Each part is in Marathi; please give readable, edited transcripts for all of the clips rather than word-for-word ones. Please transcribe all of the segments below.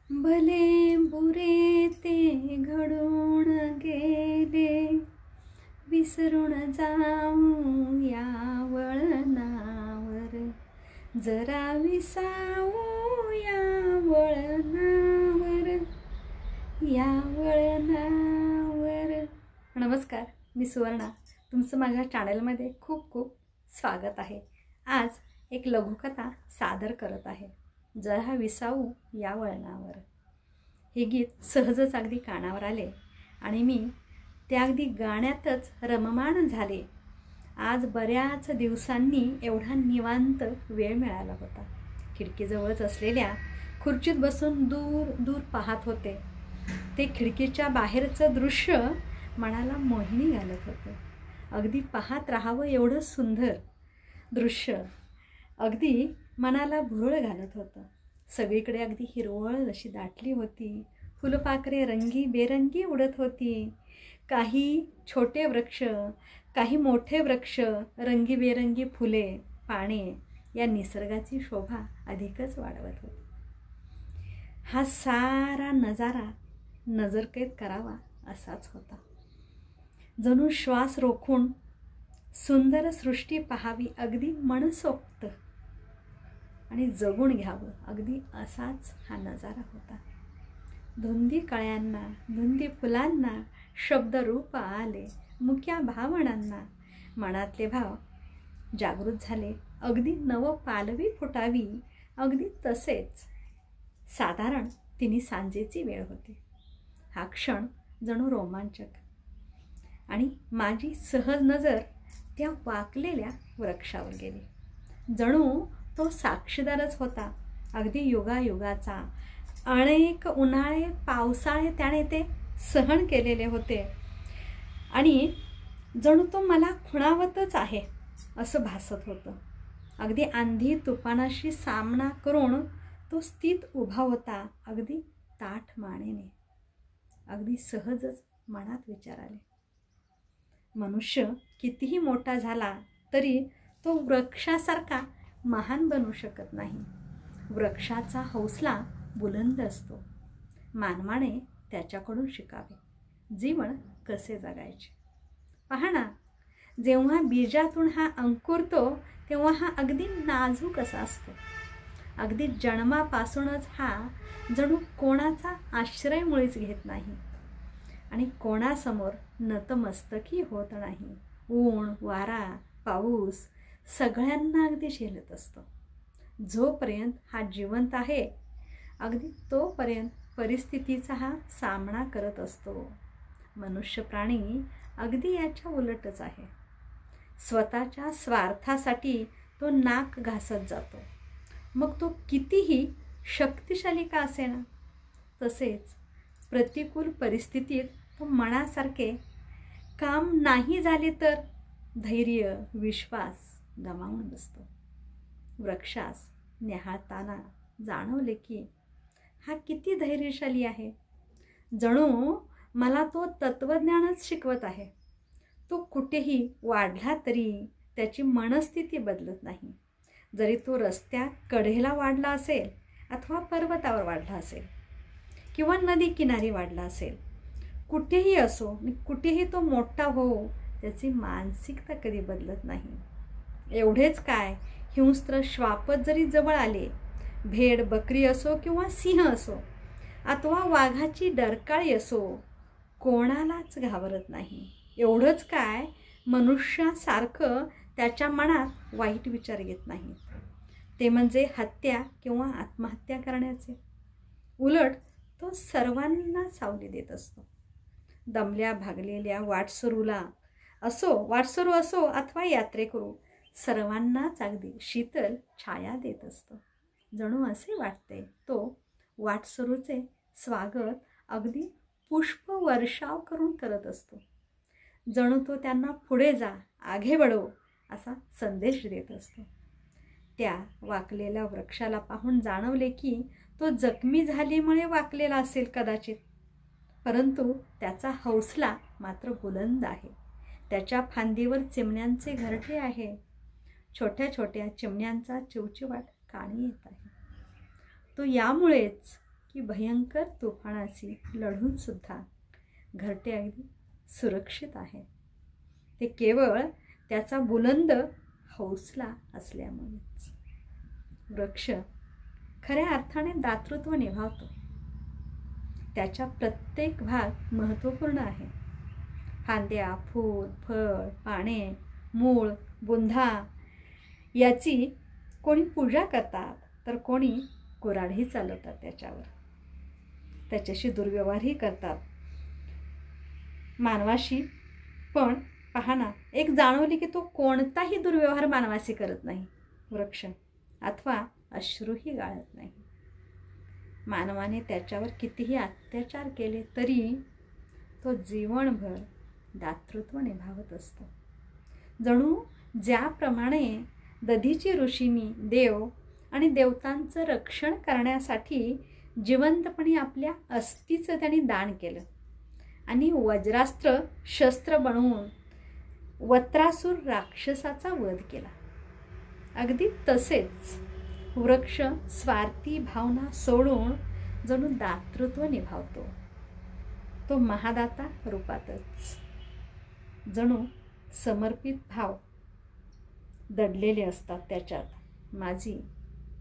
भले बुरे ते घडून गेले, विसरून जाऊ या वळणावर, जरा विसावू या वळणावर, या वळणावर. नमस्कार, मी सुवर्णा. तुमचं माझ्या चॅनलमध्ये खूप खूप स्वागत आहे. आज एक लघुकथा सादर करत आहे, जरा विसावू या वळणावर. हे गीत सहजच अगदी कानावर आले आणि मी त्या अगदी गाण्यातच रममाण झाले. आज बऱ्याच दिवसांनी एवढा निवांत वेळ मिळाला होता. खिडकीजवळच असलेल्या खुर्चीत बसून दूर दूर पाहत होते. ते खिडकीच्या बाहेरचं दृश्य मनाला मोहिनी घालत होतं. अगदी पाहत राहावं एवढं सुंदर दृश्य अगदी मनाला भुरळ घालत होतं. सगळीकडे अगदी हिरवळ अशी दाटली होती. फुलपाखरे रंगी बेरंगी उडत होती. काही छोटे वृक्ष, काही मोठे वृक्ष, रंगीबेरंगी फुले, पाने या निसर्गाची शोभा अधिकच वाढवत होती. हा सारा नजारा नजरकैद करावा असाच होता. जणू श्वास रोखून सुंदर सृष्टी पाहावी अगदी मनसोक्त आणि जगून घ्यावं अगदी असाच हा नजारा होता. धुंदी कळ्यांना, धुंदी फुलांना शब्दरूप आले. मुक्या भावनांना मनातले भाव जागृत झाले. अगदी नव पालवी फुटावी अगदी तसेच. साधारण 3 सांजेची वेळ होती. हा क्षण जणू रोमांचक आणि माझी सहज नजर त्या वाकलेल्या वृक्षावर गेली. जणू तो साक्षीदारच होता. अगदी युगायुगाचा अनेक उन्हाळे पावसाळे त्याने ते सहन केलेले होते आणि जणू तो मला खुणावतच आहे असं भासत होतं. अगदी आंधी तुफानाशी सामना करून तो स्थित उभा होता, अगदी ताठ मानेने. अगदी सहजच मनात विचार आले, मनुष्य कितीही मोठा झाला तरी तो वृक्षासारखा महान बनू शकत नाही. वृक्षाचा हौसला बुलंद असतो. मानवाने त्याच्याकडून शिकावे, जीवन कसे जगायचे. पहा ना, जेव्हा बीजातून हा अंकुरतो तेव्हा हा अगदी नाजूक असा असतो. अगदी जन्मापासूनच हा जणू कोणाचा आश्रय मुळीच घेत नाही आणि कोणासमोर नतमस्तकी होत नाही. ऊन, वारा, पाऊस सगळ्यांना अगदी झेलत असतो. जोपर्यंत हा जिवंत आहे अगदी तोपर्यंत परिस्थितीचा हा सामना करत असतो. मनुष्य प्राणी अगदी याच्या उलटच आहे. स्वतःच्या स्वार्थासाठी तो नाक घासत जातो, मग तो कितीही शक्तिशाली का असेना. तसेच प्रतिकूल परिस्थितीत तो मनासारखे काम नाही झाले तर धैर्य, विश्वास गमावून बसतो. वृक्षास न्याहाळताना जाणवले की हा किती धैर्यशाली आहे. जणू मला तो तत्वज्ञानच शिकवत आहे. तो कुठेही वाढला तरी त्याची मनस्थिती बदलत नाही. जरी तो रस्त्या कडेला वाढला असेल अथवा पर्वतावर वाढला असेल किंवा नदी किनारी वाढला असेल, कुठेही असो कुठेही तो मोठा हो, त्याची मानसिकता कधी बदलत नाही. एवढेच काय, हिंस्त्र श्वापद जरी जवळ आले, भेड बकरी असो किंवा सिंह असो अथवा वाघाची डरकाळी असो, कोणालाच घाबरत नाही. एवढंच काय, मनुष्यासारखं त्याच्या मनात वाईट विचार येत नाही, ते म्हणजे हत्या किंवा आत्महत्या करण्याचे. उलट तो सर्वांना सावली देत असतो. दमल्या भागलेल्या वाटसरू असो अथवा यात्रेकरू, सर्वांनाच अगदी शीतल छाया देत असतो. जणू असे वाटते तो वाटसरूचे स्वागत अगदी पुष्प वर्षाव करून करत असतो. जणू तो त्यांना पुढे जा, आगे बढो असा संदेश देत असतो. त्या वाकलेल्या वृक्षाला पाहून जाणवले की तो जखमी झाल्यामुळे वाकलेला असेल कदाचित, परंतु त्याचा हौसला मात्र बुलंद आहे. त्याच्या फांदीवर चिमण्यांचे घरटे आहे. छोट्या छोट्या चिमण्यांचा चिवचिवाट कानी येत आहे. तो यामुळेच की की भयंकर तुफानाशी लढून सुद्धा घरटे अगदी सुरक्षित आहे. ते केवळ त्याचा बुलंद हौसला असल्यामुळेच. वृक्ष खऱ्या अर्थाने दातृत्व निभावतो. त्याचा प्रत्येक भाग महत्त्वपूर्ण आहे. फांद्या, फूल, फळ, पाने, मूळ, बुंधा याची कोणी पूजा करतात, तर कोणी कुऱ्हाडी चालवतात त्याच्यावर. त्याच्याशी दुर्व्यवहारही करतात. मानवाशी पण पहा ना, एक जाणवली की तो कोणताही दुर्व्यवहार मानवाशी करत नाही वृक्ष, अथवा अश्रूही गाळत नाही. मानवाने त्याच्यावर कितीही अत्याचार केले तरी तो जीवनभर दातृत्व निभावत असतो. जणू ज्याप्रमाणे दधीची ऋषींनी देव आणि देवतांचं रक्षण करण्यासाठी जिवंतपणे आपल्या अस्थिचं त्यांनी दान केलं आणि वज्रास्त्र शस्त्र बनवून वत्रासूर राक्षसाचा वध केला, अगदी तसेच वृक्ष स्वार्थी भावना सोडून जणू दातृत्व निभावतो. तो महादाता रूपातच. जणू समर्पित भाव दडलेले असतात त्याच्यात. माझी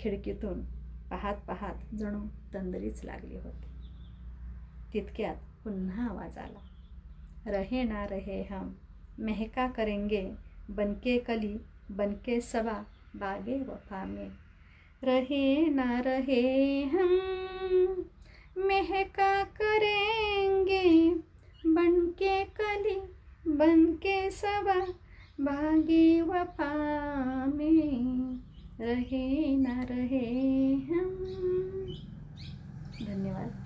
खिडकीतून पाहत पाहत जणू तंद्रीच लागली होती. तितक्यात पुन्हा आवाज आला. रहे ना रहे हम महका करेंगे बनके कली बनके सबा बागे वफा में. रहे ना रहे हम महका करेंगे बनके कली बनके सबा बागे वफा में. रहे ना रहे हम. धन्यवाद.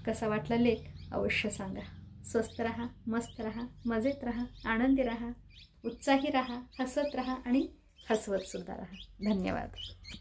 कसा वाटला लेख अवश्य सांगा. स्वस्थ रहा, मस्त रहा, मजेत रहा, आनंदी रहा, उत्साही रहा, हसत रहा आणि हसवत सुद्धा रहा. धन्यवाद.